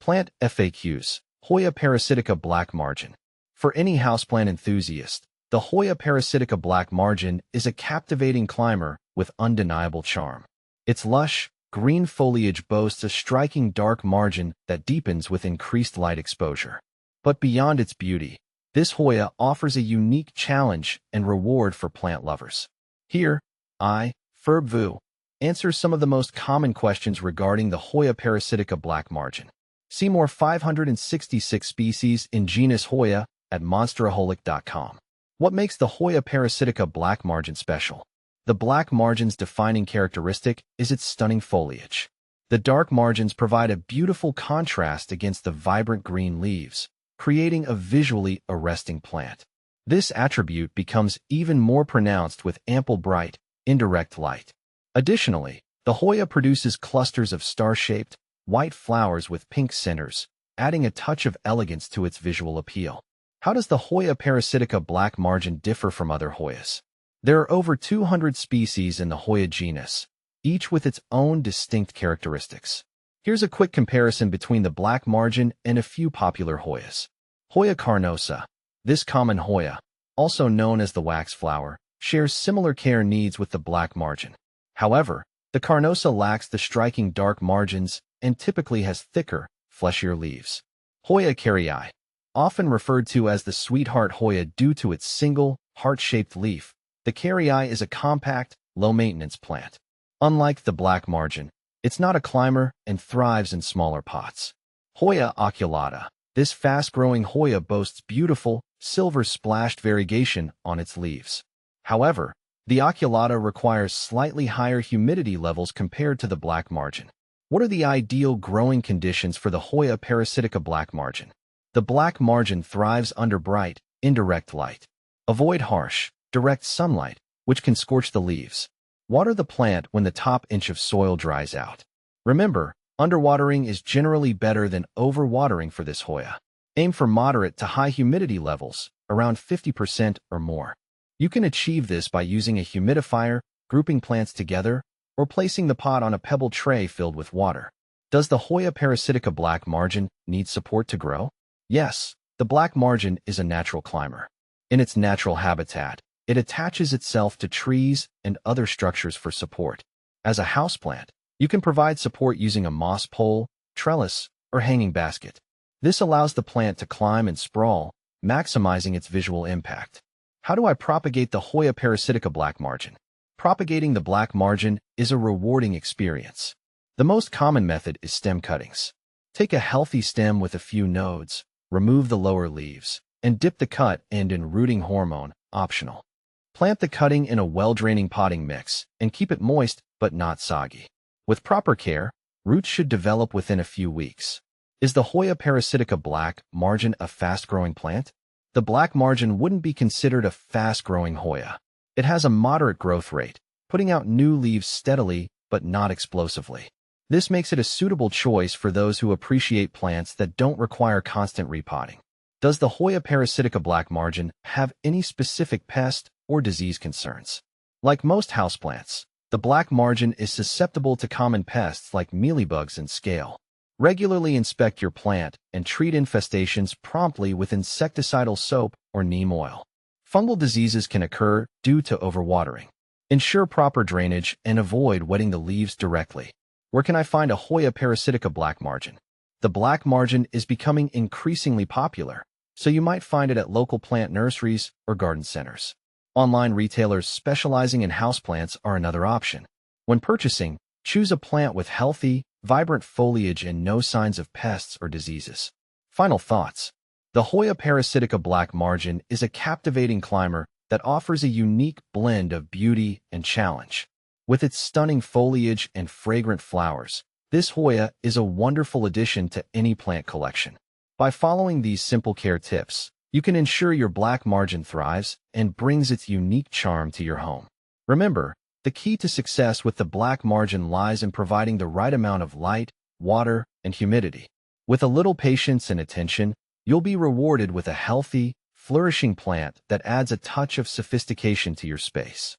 Plant FAQs, Hoya Parasitica Black Margin. For any houseplant enthusiast, the Hoya Parasitica Black Margin is a captivating climber with undeniable charm. Its lush, green foliage boasts a striking dark margin that deepens with increased light exposure. But beyond its beauty, this Hoya offers a unique challenge and reward for plant lovers. Here, Ferb Vu, answers some of the most common questions regarding the Hoya Parasitica Black Margin. See more 566 species in genus Hoya at monsteraholic.com. What makes the Hoya Parasitica Black Margin special? The black margin's defining characteristic is its stunning foliage. The dark margins provide a beautiful contrast against the vibrant green leaves, creating a visually arresting plant. This attribute becomes even more pronounced with ample bright, indirect light. Additionally, the Hoya produces clusters of star-shaped, white flowers with pink centers, adding a touch of elegance to its visual appeal. How does the Hoya Parasitica Black Margin differ from other Hoyas? There are over 200 species in the Hoya genus, each with its own distinct characteristics. Here's a quick comparison between the black margin and a few popular Hoyas. Hoya carnosa. This common Hoya, also known as the wax flower, shares similar care needs with the black margin. However, the carnosa lacks the striking dark margins and typically has thicker, fleshier leaves. Hoya carrii, often referred to as the sweetheart Hoya due to its single, heart-shaped leaf, the carrii is a compact, low-maintenance plant. Unlike the black margin, it's not a climber and thrives in smaller pots. Hoya oculata. This fast-growing Hoya boasts beautiful, silver-splashed variegation on its leaves. However, the oculata requires slightly higher humidity levels compared to the black margin. What are the ideal growing conditions for the Hoya Parasitica Black Margin? The black margin thrives under bright, indirect light. Avoid harsh, direct sunlight, which can scorch the leaves. Water the plant when the top inch of soil dries out. Remember, underwatering is generally better than overwatering for this Hoya. Aim for moderate to high humidity levels, around 50% or more. You can achieve this by using a humidifier, grouping plants together, or placing the pot on a pebble tray filled with water. Does the Hoya Parasitica Black Margin need support to grow? Yes, the black margin is a natural climber. In its natural habitat, it attaches itself to trees and other structures for support. As a houseplant, you can provide support using a moss pole, trellis, or hanging basket. This allows the plant to climb and sprawl, maximizing its visual impact. How do I propagate the Hoya Parasitica Black Margin? Propagating the black margin is a rewarding experience. The most common method is stem cuttings. Take a healthy stem with a few nodes, remove the lower leaves, and dip the cut end in rooting hormone, optional. Plant the cutting in a well-draining potting mix and keep it moist but not soggy. With proper care, roots should develop within a few weeks. Is the Hoya Parasitica Black Margin a fast-growing plant? The black margin wouldn't be considered a fast-growing Hoya. It has a moderate growth rate, putting out new leaves steadily but not explosively. This makes it a suitable choice for those who appreciate plants that don't require constant repotting. Does the Hoya Parasitica Black Margin have any specific pest or disease concerns? Like most houseplants, the black margin is susceptible to common pests like mealybugs and scale. Regularly inspect your plant and treat infestations promptly with insecticidal soap or neem oil. Fungal diseases can occur due to overwatering. Ensure proper drainage and avoid wetting the leaves directly. Where can I find a Hoya Parasitica Black Margin? The black margin is becoming increasingly popular, so you might find it at local plant nurseries or garden centers. Online retailers specializing in houseplants are another option. When purchasing, choose a plant with healthy, vibrant foliage and no signs of pests or diseases. Final thoughts. The Hoya Parasitica Black Margin is a captivating climber that offers a unique blend of beauty and challenge. With its stunning foliage and fragrant flowers, this Hoya is a wonderful addition to any plant collection. By following these simple care tips, you can ensure your black margin thrives and brings its unique charm to your home. Remember, the key to success with the black margin lies in providing the right amount of light, water, and humidity. With a little patience and attention, you'll be rewarded with a healthy, flourishing plant that adds a touch of sophistication to your space.